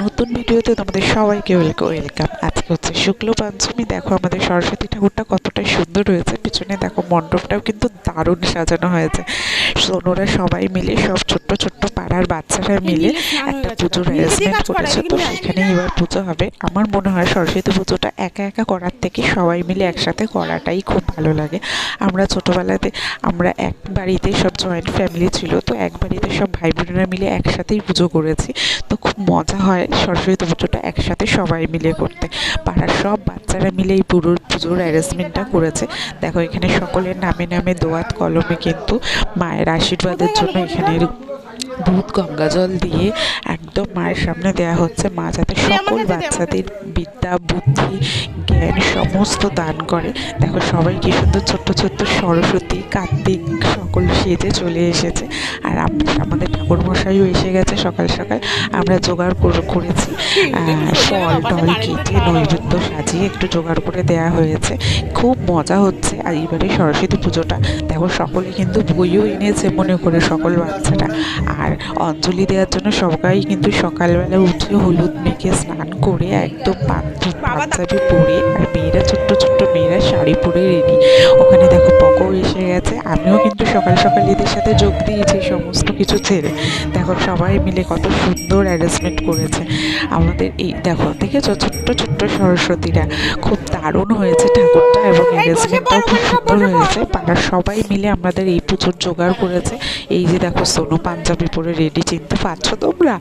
নতুন ভিডিওতে তোমাদের সবাইকে ওয়েলকাম। আজকে হচ্ছে শুক্ল পঞ্চমী। দেখো আমাদের সরস্বতী ঠাকুরটা কতটা সুন্দর হয়েছে। পিছনে দেখো মণ্ডপটাও কিন্তু দারুণ সাজানো হয়েছে। সোনরা সবাই মিলে, সব ছোট্ট ছোট্ট পাড়ার বাচ্চারা মিলে একটা পুজোর অ্যারেঞ্জমেন্ট করেছে। তো সেখানে এবার পুজো হবে। আমার মনে হয় সরস্বতী পুজোটা একা একা করার থেকে সবাই মিলে একসাথে করাটাই খুব ভালো লাগে। আমরা ছোটোবেলাতে আমরা এক বাড়িতে সব জয়েন্ট ফ্যামিলি ছিল, তো এক বাড়িতে সব ভাই বোনেরা মিলে একসাথেই পুজো করেছি। তো খুব মজা হয় সরস্বতী পুজোটা একসাথে সবাই মিলে করতে। পাড়ার সব বাচ্চারা মিলে এই পুজোর অ্যারেঞ্জমেন্টটা করেছে। দেখো এখানে সকলের নামে নামে দোয়াত কলমে কিন্তু মায়ের আশীর্বাদের জন্য এখানে দুধ গঙ্গা জল দিয়ে একদম মায়ের সামনে দেয়া হচ্ছে। মা যাতে সকল বাচ্চাদের বিদ্যা বুদ্ধি জ্ঞান সমস্ত দান করে। দেখো সবাই কি সুন্দর ছোট্ট ছোট্ট সরস্বতী কার্তিক সকল সেজে চলে এসেছে। আর আমাদের ঠাকুরমশাইও এসে গেছে সকাল সকাল। আমরা জোগাড় করেছি ফল টল কেটে নৈবেদ্য সাজিয়ে একটু জোগাড় করে দেয়া হয়েছে। খুব মজা হচ্ছে। আর এইবারে সরস্বতী পুজোটা দেখো সকলে কিন্তু বইও এনেছে মনে করে সকল বাচ্চারা। আর অঞ্জলি দেওয়ার জন্য সবাই কিন্তু সকালবেলা উঠে হলুদ মেখে স্নান করে একদম পাঞ্জাবি পরে, আর মেয়েরা ছোট্ট ছোট্ট মেয়েরা শাড়ি পরে রেডি। ওখানে দেখো পকও এসে গেছে। আমিও কিন্তু সকাল সকাল এদের সাথে যোগ দিয়েছি সমস্ত কিছু ছেড়ে। দেখো সবাই মিলে কত সুন্দর অ্যারেঞ্জমেন্ট করেছে আমাদের। এই দেখো দেখেছো ছোট্ট ছোট্ট সরস্বতীরা, খুব দারুণ হয়েছে ঠাকুরটা এবং অ্যারেঞ্জমেন্টটাও খুব সুন্দর হয়েছে। পাড়ার সবাই মিলে আমাদের এই পুজোর জোগাড় করেছে। এই যে দেখো সোনু পাঞ্জাবি পরে রেডি, চিনতে পারছো তোমরা?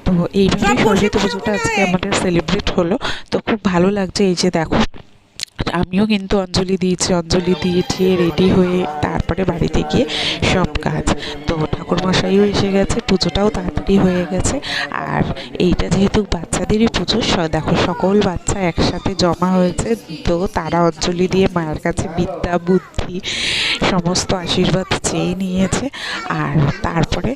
তো এইভাবেই সরস্বতী পুজোটা আজকে আমাদের সেলিব্রেট হলো। তো খুব ভালো লাগছে। এই যে দেখো আমিও কিন্তু অঞ্জলি দিয়েছি, অঞ্জলি দিয়ে ঠিয়ে রেডি হয়ে তারপরে বাড়িতে গিয়ে সব কাজ। তো ঠাকুরমশাইও এসে গেছে, পুজোটাও তাড়াতাড়ি হয়ে গেছে। আর এইটা যেহেতু বাচ্চাদেরই পুজো, দেখো সকল বাচ্চা একসাথে জমা হয়েছে। তো তারা অঞ্জলি দিয়ে মায়ের কাছে বিদ্যা বুদ্ধি সমস্ত আশীর্বাদ চেয়ে নিয়েছে। আর তারপরে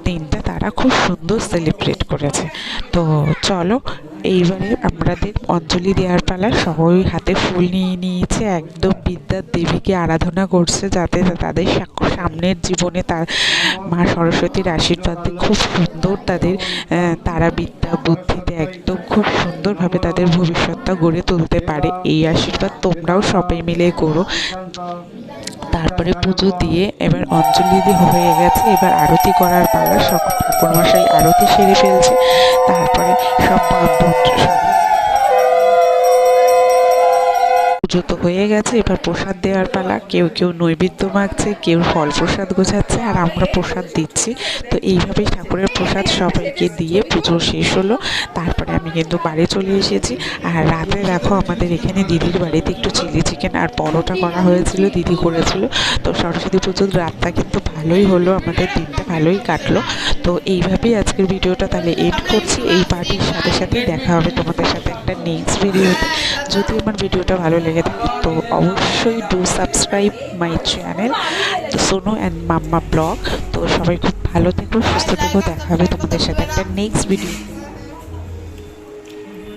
দিনটা তারা খুব সুন্দর সেলিব্রেট করেছে। তো চলো এইবারে আমাদের অঞ্জলি দেওয়ার পালা। সবাই হাতে ফুল নিয়ে নিয়েছে, একদম বিদ্যার দেবীকে আরাধনা করছে যাতে তাদের সামনের জীবনে তার মা সরস্বতীর আশীর্বাদ খুব সুন্দর তাদের তারা বিদ্যা বুদ্ধিতে একদম খুব সুন্দরভাবে তাদের ভবিষ্যৎটা গড়ে তুলতে পারে। এই আশীর্বাদ তোমরাও সবাই মিলে করো। তারপরে পুজো দিয়ে এবার অঞ্জলি দিয়ে হয়ে গেছে। এবার আরতি করার পালা। ঠাকুরমশাই আরতি সেরে ফেলছে। তারপরে সব পুজো তো হয়ে গেছে। এবার প্রসাদ দেওয়ার পালা। কেউ কেউ নৈবেদ্য মাখছে, কেউ ফল প্রসাদ গোছাচ্ছে, আর আমরা প্রসাদ দিচ্ছি। তো এইভাবেই ঠাকুরের প্রসাদ সবাইকে দিয়ে পুজো শেষ হলো। তারপরে আমি কিন্তু বাড়ি চলে এসেছি। আর রাতে দেখো আমাদের এখানে দিদির বাড়িতে একটু চিলি চিকেন আর পরোটা করা হয়েছিল, দিদি করেছিল। তো সরস্বতী পুজোর রাতটা কিন্তু ভালোই হলো, আমাদের দিনটা ভালোই কাটলো। তো এইভাবেই আজকের ভিডিওটা তাহলে এন্ড করছি। এই পার্টির সাথে সাথেই দেখা হবে তোমাদের সাথে একটা নেক্সট ভিডিওতে। যদি আমার ভিডিওটা ভালো লেগে থাকে তো অবশ্যই do subscribe my channel Sonu and mamma vlog. তো সবাই খুব ভালো থেকো, সুস্থ থেকো। দেখা হবে তোমাদের সাথে একটা নেক্সট ভিডিও।